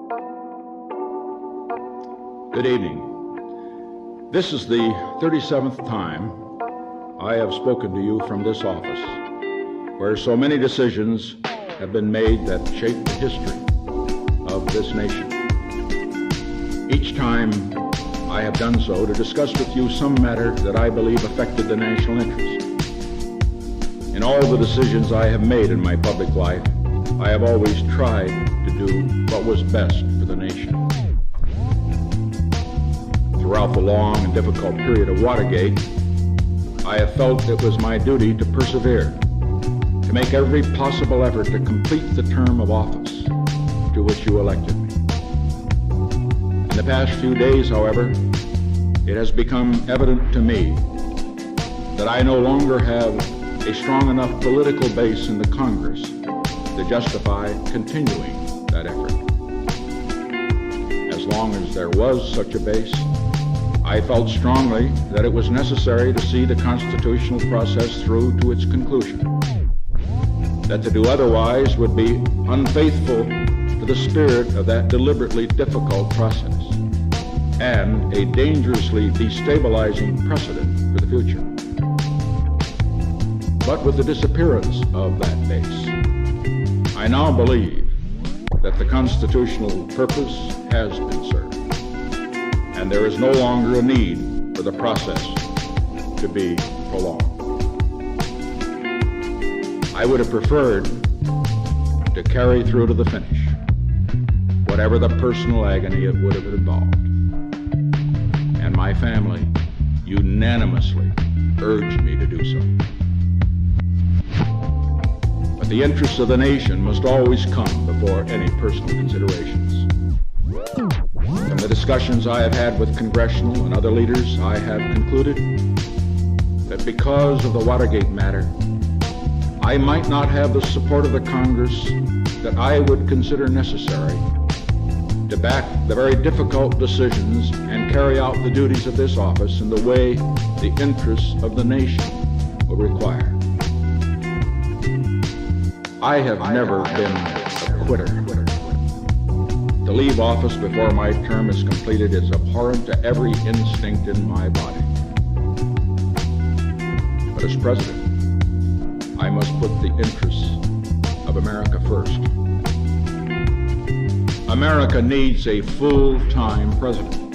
Good evening. This is the 37th time I have spoken to you from this office, where so many decisions have been made that shape the history of this nation. Each time I have done so to discuss with you some matter that I believe affected the national interest. In all the decisions I have made in my public life, I have always tried to do what was best for the nation. Throughout the long and difficult period of Watergate, I have felt it was my duty to persevere, to make every possible effort to complete the term of office to which you elected me. In the past few days, however, it has become evident to me that I no longer have a strong enough political base in the Congress to justify continuing that effort. As long as there was such a base, I felt strongly that it was necessary to see the constitutional process through to its conclusion. That to do otherwise would be unfaithful to the spirit of that deliberately difficult process and a dangerously destabilizing precedent for the future. But with the disappearance of that base, I now believe that the constitutional purpose has been served, and there is no longer a need for the process to be prolonged. I would have preferred to carry through to the finish, whatever the personal agony it would have involved. And my family unanimously urged me to do so. But the interests of the nation must always come before any personal considerations. From the discussions I have had with congressional and other leaders, I have concluded that because of the Watergate matter, I might not have the support of the Congress that I would consider necessary to back the very difficult decisions and carry out the duties of this office in the way the interests of the nation will require. I have never been a quitter. To leave office before my term is completed is abhorrent to every instinct in my body. But as president, I must put the interests of America first. America needs a full-time president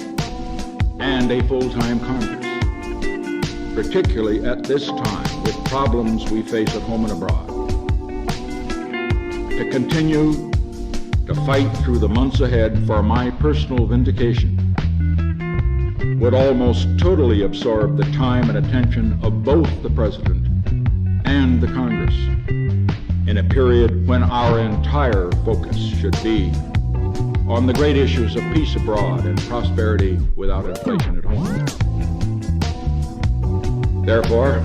and a full-time Congress, particularly at this time with problems we face at home and abroad. To continue to fight through the months ahead for my personal vindication would almost totally absorb the time and attention of both the President and the Congress in a period when our entire focus should be on the great issues of peace abroad and prosperity without inflation at home. Therefore,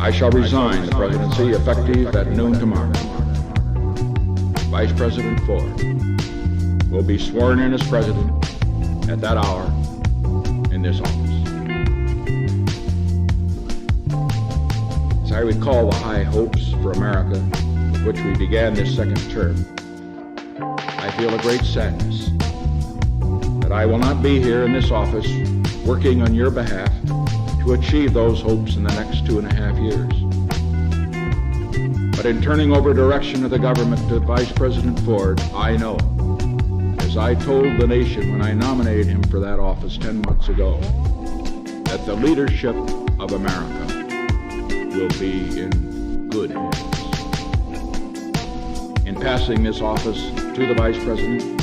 I shall resign the presidency effective at noon tomorrow. Vice President Ford will be sworn in as president at that hour in this office. As I recall the high hopes for America with which we began this second term, I feel a great sadness that I will not be here in this office working on your behalf to achieve those hopes in the next 2.5 years. But in turning over direction of the government to Vice President Ford, I know, as I told the nation when I nominated him for that office 10 months ago, that the leadership of America will be in good hands. In passing this office to the Vice President,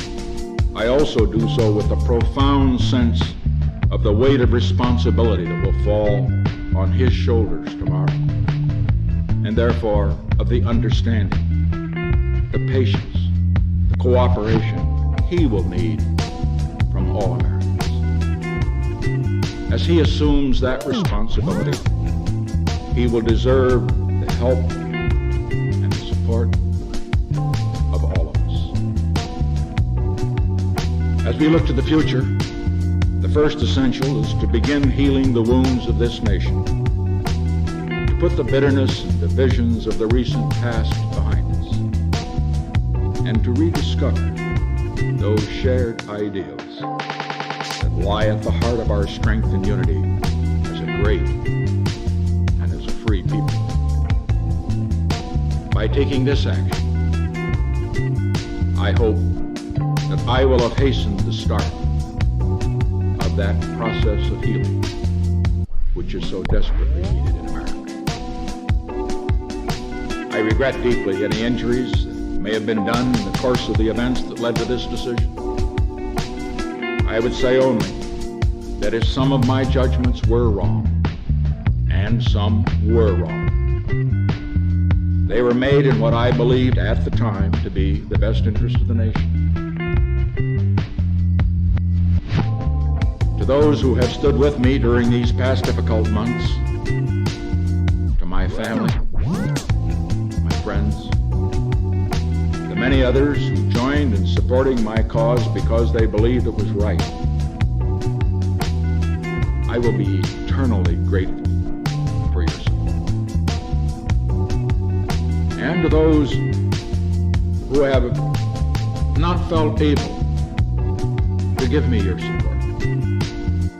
I also do so with a profound sense of the weight of responsibility that will fall on his shoulders tomorrow, and therefore of the understanding, the patience, the cooperation he will need from all Americans. As he assumes that responsibility, he will deserve the help and the support of all of us. As we look to the future, the first essential is to begin healing the wounds of this nation, to put the bitterness and divisions of the recent past behind us, and to rediscover those shared ideals that lie at the heart of our strength and unity as a great and as a free people. By taking this action, I hope that I will have hastened the start of that process of healing which is so desperately needed in America. I regret deeply any injuries that may have been done in the course of the events that led to this decision. I would say only that if some of my judgments were wrong, and some were wrong, they were made in what I believed at the time to be the best interest of the nation. To those who have stood with me during these past difficult months, to my family, my friends, the many others who joined in supporting my cause because they believed it was right, I will be eternally grateful for your support. And to those who have not felt able to give me your support,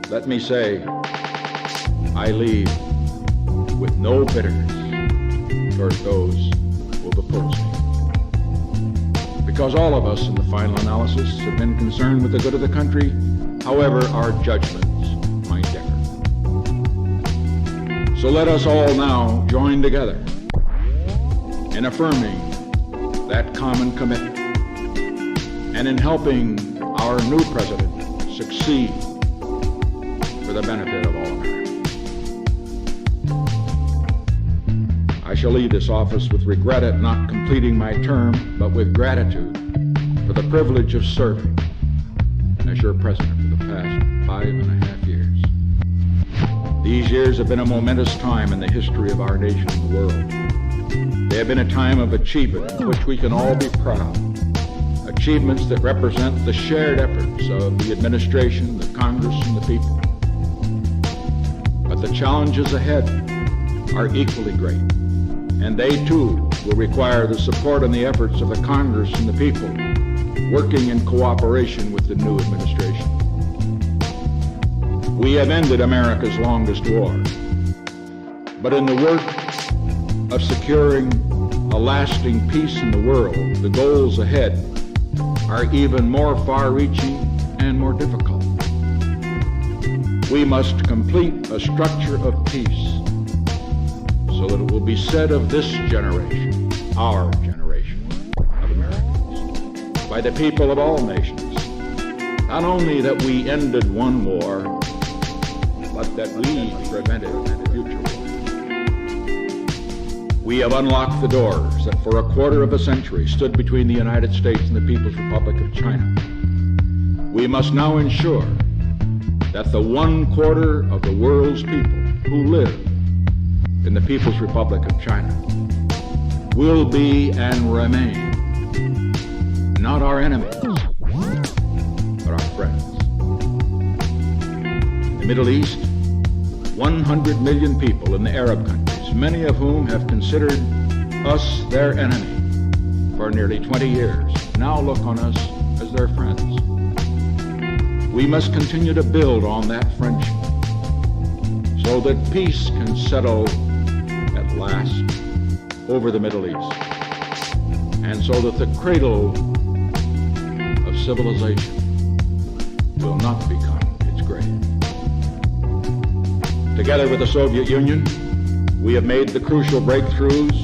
let me say, I leave with no bitterness toward those who have opposed me. Because all of us in the final analysis have been concerned with the good of the country, however our judgments might differ. So let us all now join together in affirming that common commitment and in helping our new president succeed for the benefit of all Americans. I shall leave this office with regret at not completing my term, but with gratitude for the privilege of serving as your president for the past 5.5 years. These years have been a momentous time in the history of our nation and the world. They have been a time of achievement in which we can all be proud. Achievements that represent the shared efforts of the administration, the Congress, and the people. But the challenges ahead are equally great, and they too will require the support and the efforts of the Congress and the people, working in cooperation with the new administration. We have ended America's longest war, but in the work of securing a lasting peace in the world, the goals ahead are even more far-reaching and more difficult. We must complete a structure of peace so that it will be said of this generation, our generation of Americans, by the people of all nations, not only that we ended one war, but that we prevented future war. We have unlocked the doors that for a quarter of a century stood between the United States and the People's Republic of China. We must now ensure that the 1/4 of the world's people who live in the People's Republic of China will be and remain not our enemies, but our friends. In the Middle East, 100 million people in the Arab countries, many of whom have considered us their enemy for nearly 20 years, now look on us as their friends. We must continue to build on that friendship so that peace can settle at last over the Middle East, and so that the cradle of civilization will not become its grave. Together with the Soviet Union, we have made the crucial breakthroughs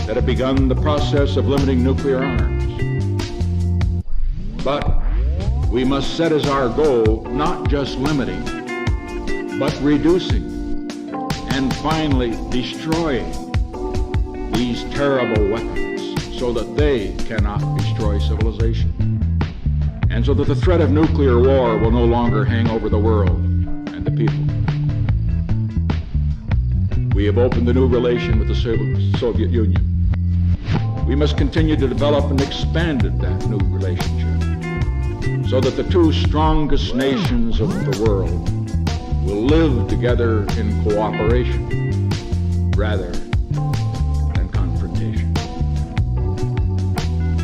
that have begun the process of limiting nuclear arms. But we must set as our goal not just limiting, but reducing and finally destroying these terrible weapons so that they cannot destroy civilization, and so that the threat of nuclear war will no longer hang over the world and the people. We have opened a new relation with the Soviet Union. We must continue to develop and expand that new relationship so that the two strongest nations of the world will live together in cooperation rather confrontation.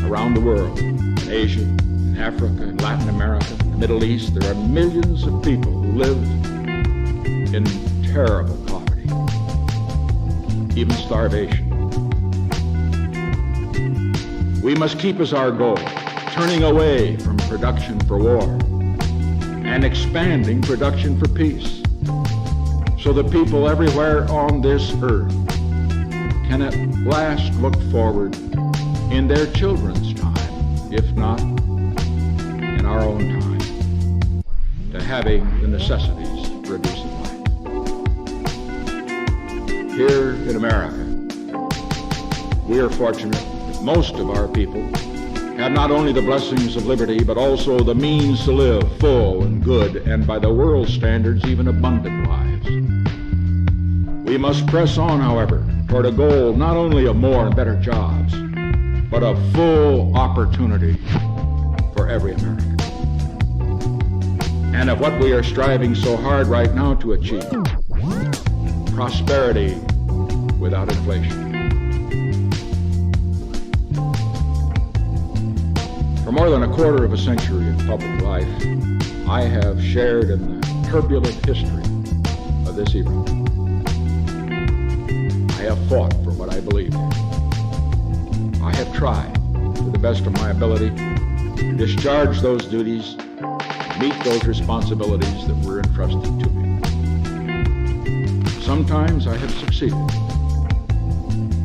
Around the world, in Asia, in Africa, in Latin America, in the Middle East, there are millions of people who live in terrible poverty, even starvation. We must keep as our goal turning away from production for war and expanding production for peace, so that people everywhere on this earth can at last look forward in their children's time, if not in our own time, to having the necessities for a decent life. Here in America, we are fortunate that most of our people have not only the blessings of liberty, but also the means to live full and good, and by the world's standards, even abundant lives. We must press on, however, toward a goal not only of more and better jobs, but of full opportunity for every American. And of what we are striving so hard right now to achieve, prosperity without inflation. For more than a quarter of a century in public life, I have shared in the turbulent history of this era. I have fought for what I believed in. I have tried, to the best of my ability, to discharge those duties, meet those responsibilities that were entrusted to me. Sometimes I have succeeded,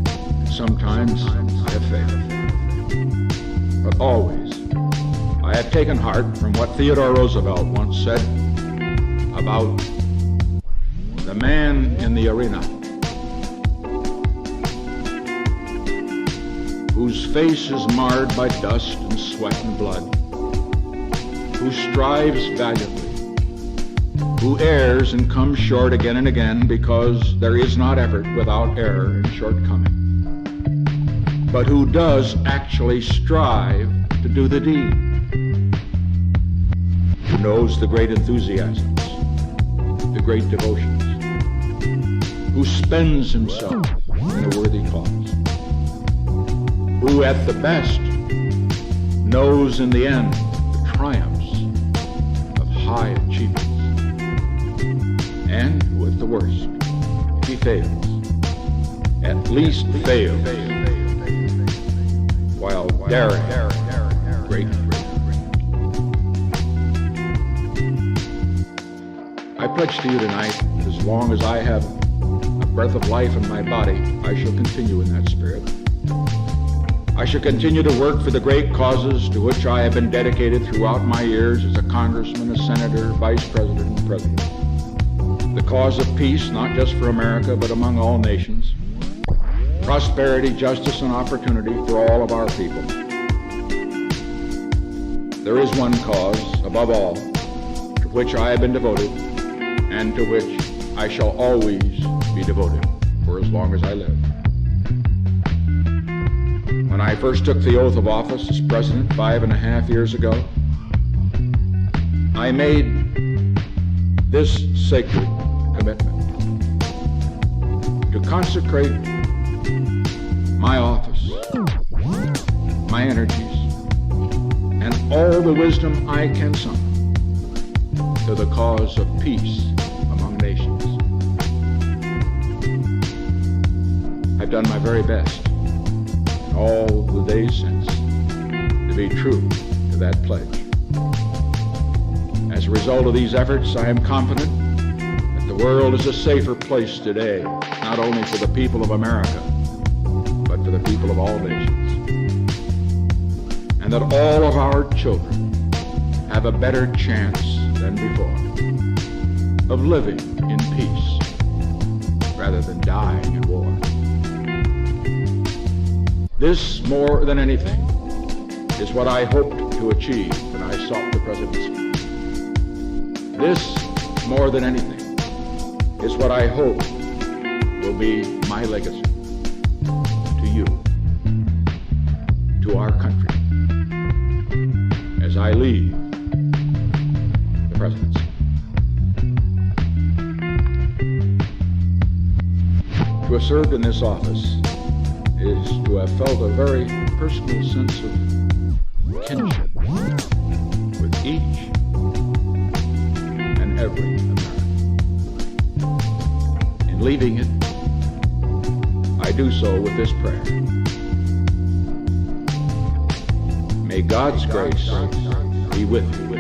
and sometimes I have failed. But always, I have taken heart from what Theodore Roosevelt once said about the man in the arena whose face is marred by dust and sweat and blood, who strives valiantly, who errs and comes short again and again, because there is not effort without error and shortcoming, but who does actually strive to do the deed, who knows the great enthusiasms, the great devotions, who spends himself in a worthy cause, who at the best knows in the end the triumphs of high achievements, and who at the worst, if he fails, at least fails while daring great. I pledge to you tonight that as long as I have a breath of life in my body, I shall continue in that spirit. I shall continue to work for the great causes to which I have been dedicated throughout my years as a congressman, a senator, vice president, and president. The cause of peace, not just for America, but among all nations. Prosperity, justice, and opportunity for all of our people. There is one cause, above all, to which I have been devoted, and to which I shall always be devoted for as long as I live. When I first took the oath of office as president 5.5 years ago, I made this sacred commitment to consecrate my office, my energies, and all the wisdom I can summon to the cause of peace among nations. I've done my very best all the days since to be true to that pledge. As a result of these efforts, I am confident that the world is a safer place today, not only for the people of America, but for the people of all nations. And that all of our children have a better chance than before of living in peace rather than dying in war. This, more than anything, is what I hoped to achieve when I sought the presidency. This, more than anything, is what I hope will be my legacy to you, to our country, as I leave the presidency. To have served in this office is to have felt a very personal sense of kinship each and every American. In leaving it, I do so with this prayer. May God's grace be with you.